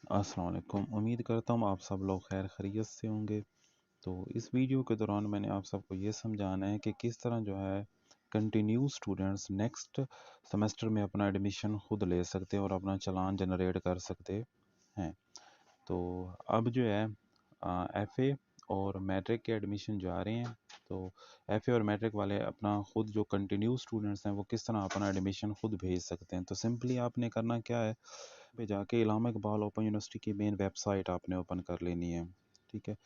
अस्सलाम वालेकुम। उम्मीद करता हूँ आप सब लोग खैर खैरियत से होंगे। तो इस वीडियो के दौरान मैंने आप सबको ये समझाना है कि किस तरह जो है कंटिन्यू स्टूडेंट्स नेक्स्ट सेमेस्टर में अपना एडमिशन खुद ले सकते हैं और अपना चालान जनरेट कर सकते हैं। तो अब जो है एफ़ए और मैट्रिक के एडमिशन जा रहे हैं। तो एफ़ए और मैट्रिक वाले अपना खुद जो कंटिन्यू स्टूडेंट्स हैं वो किस तरह अपना एडमिशन खुद भेज सकते हैं। तो सिंपली आपने करना क्या है, पे जाके इलामा इकबाल ओपन यूनिवर्सिटी की मेन वेबसाइट आपने ओपन कर लेनी है। ठीक है,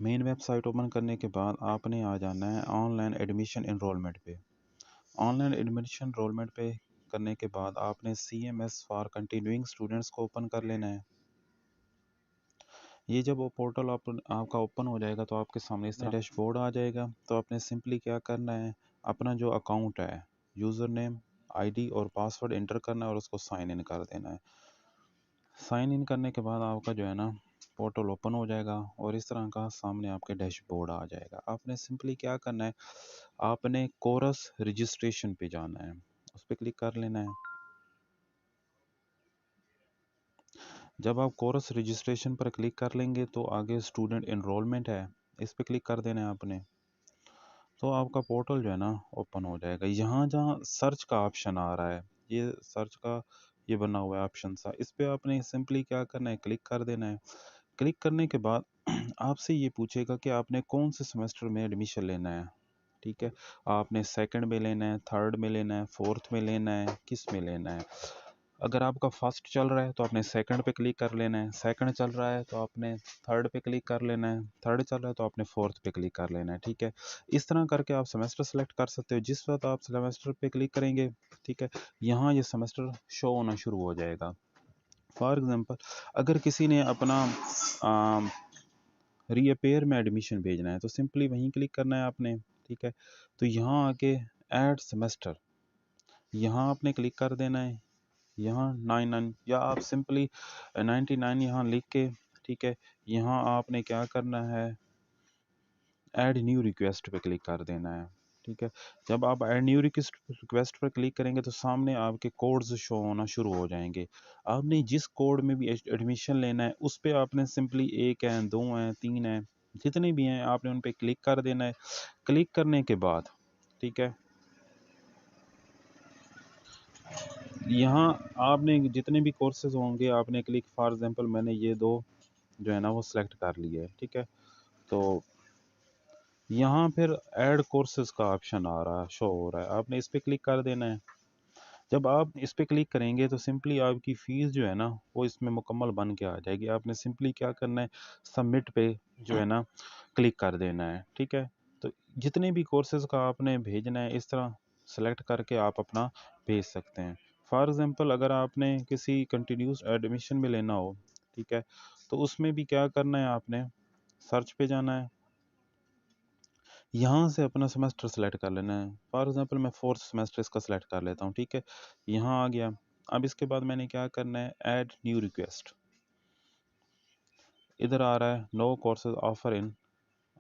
मेन वेबसाइट ओपन करने के बाद आपने आ जाना है ऑनलाइन एडमिशन इनरोलमेंट पे। ऑनलाइन एडमिशन इनरोलमेंट पे करने के बाद आपने CMS फॉर कंटिन्यूइंग स्टूडेंट्स को ओपन कर लेना है। ये जब वो पोर्टल आपका ओपन हो जाएगा तो आपके सामने इस तरह डैशबोर्ड आ जाएगा। तो आपने सिंपली क्या करना है, अपना जो अकाउंट है, यूज़र नेम, ID और पासवर्ड इंटर करना है और उसको साइन इन कर देना है। साइन इन करने के बाद आपका जो है ना पोर्टल ओपन हो जाएगा और इस तरह का सामने आपके डैशबोर्ड आ जाएगा। आपने सिंपली क्या करना है, आपने कोरस रजिस्ट्रेशन पे जाना है, उस पर क्लिक कर लेना है। जब आप कोरस रजिस्ट्रेशन पर क्लिक कर लेंगे तो आगे स्टूडेंट एनरोलमेंट है, इस पर क्लिक कर देना है आपने। तो आपका पोर्टल जो है ना ओपन हो जाएगा। यहाँ जहाँ सर्च का ऑप्शन आ रहा है, ये सर्च का ये बना हुआ है ऑप्शन सा, इस पे आपने सिंपली क्या करना है, क्लिक कर देना है। क्लिक करने के बाद आपसे ये पूछेगा कि आपने कौन से सेमेस्टर में एडमिशन लेना है। ठीक है, आपने सेकंड में लेना है, थर्ड में लेना है, फोर्थ में लेना है, किस में लेना है। अगर आपका फर्स्ट चल रहा है तो आपने सेकंड पे क्लिक कर लेना है, सेकंड चल रहा है तो आपने थर्ड पे क्लिक कर लेना है, थर्ड चल रहा है तो आपने फोर्थ पे क्लिक कर लेना है। ठीक है, इस तरह करके आप सेमेस्टर सेलेक्ट कर सकते हो। जिस वक्त आप सेमेस्टर पे क्लिक करेंगे, ठीक है, यहाँ ये सेमेस्टर शो होना शुरू हो जाएगा। फॉर एग्जांपल, अगर किसी ने अपना रीअपेयर में एडमिशन भेजना है तो सिंपली वहीं क्लिक करना है आपने। ठीक है, तो यहाँ आके ऐड सेमेस्टर, यहाँ आपने क्लिक कर देना है। यहाँ 99 या आप सिंपली 99 यहाँ लिख के, ठीक है, यहाँ आपने क्या करना है, ऐड न्यू रिक्वेस्ट पे क्लिक कर देना है। ठीक है, जब आप ऐड न्यू रिक्वेस्ट पर क्लिक करेंगे तो सामने आपके कोड्स शो होना शुरू हो जाएंगे। आपने जिस कोड में भी एडमिशन लेना है उस पर आपने सिंपली 1 है, 2 है, 3 है, जितने भी हैं आपने उन पर क्लिक कर देना है। क्लिक करने के बाद, ठीक है, यहाँ आपने जितने भी कोर्सेज होंगे आपने क्लिक, फॉर एग्जांपल मैंने ये दो जो है ना वो सिलेक्ट कर लिए है। ठीक है, तो यहाँ फिर ऐड कोर्सेज का ऑप्शन आ रहा है, शो हो रहा है, आपने इस पर क्लिक कर देना है। जब आप इस पर क्लिक करेंगे तो सिंपली आपकी फ़ीस जो है ना वो इसमें मुकम्मल बन के आ जाएगी। आपने सिंपली क्या करना है, सबमिट पे जो है ना क्लिक कर देना है। ठीक है, तो जितने भी कोर्सेज का आपने भेजना है इस तरह सेलेक्ट करके आप अपना भेज सकते हैं। फॉर एग्ज़ाम्पल, अगर आपने किसी कंटिन्यूस एडमिशन में लेना हो, ठीक है, तो उसमें भी क्या करना है, आपने सर्च पे जाना है, यहाँ से अपना सेमेस्टर सेलेक्ट कर लेना है। फॉर एग्जांपल मैं फोर्थ सेमेस्टर इसका सेलेक्ट कर लेता हूँ। ठीक है, यहाँ आ गया। अब इसके बाद मैंने क्या करना है, ऐड न्यू रिक्वेस्ट, इधर आ रहा है no courses offer in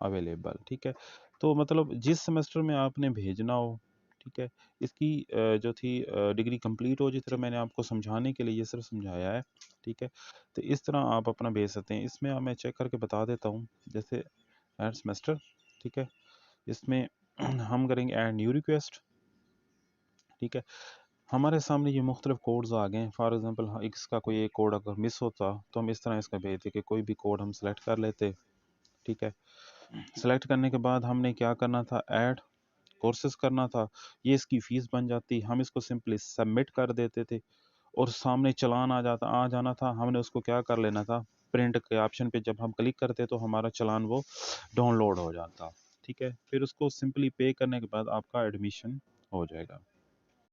available. ठीक है, तो मतलब जिस सेमेस्टर में आपने भेजना हो, ठीक है, इसकी जो थी डिग्री कंप्लीट हो, जिस तरह मैंने आपको समझाने के लिए ये सिर्फ समझाया है। ठीक है, तो इस तरह आप अपना भेज सकते हैं। इसमें मैं चेक करके बता देता हूँ, जैसे ऐड सेमेस्टर, ठीक है, इसमें हम करेंगे ऐड न्यू रिक्वेस्ट। ठीक है, हमारे सामने ये मुख्तलिफ कोड्स आ गए हैं। फॉर एग्जांपल इसका कोई एक कोड अगर मिस होता तो हम इस तरह इसका भेजते कि कोई भी कोड हम सेलेक्ट कर लेते। ठीक है, सेलेक्ट करने के बाद हमने क्या करना था, ऐड कोर्सेज करना था, ये इसकी फ़ीस बन जाती, हम इसको सिंपली सबमिट कर देते थे और सामने चालान आ जाना था। हमने उसको क्या कर लेना था, प्रिंट के ऑप्शन पे जब हम क्लिक करते तो हमारा चालान वो डाउनलोड हो जाता। ठीक है, फिर उसको सिंपली पे करने के बाद आपका एडमिशन हो जाएगा।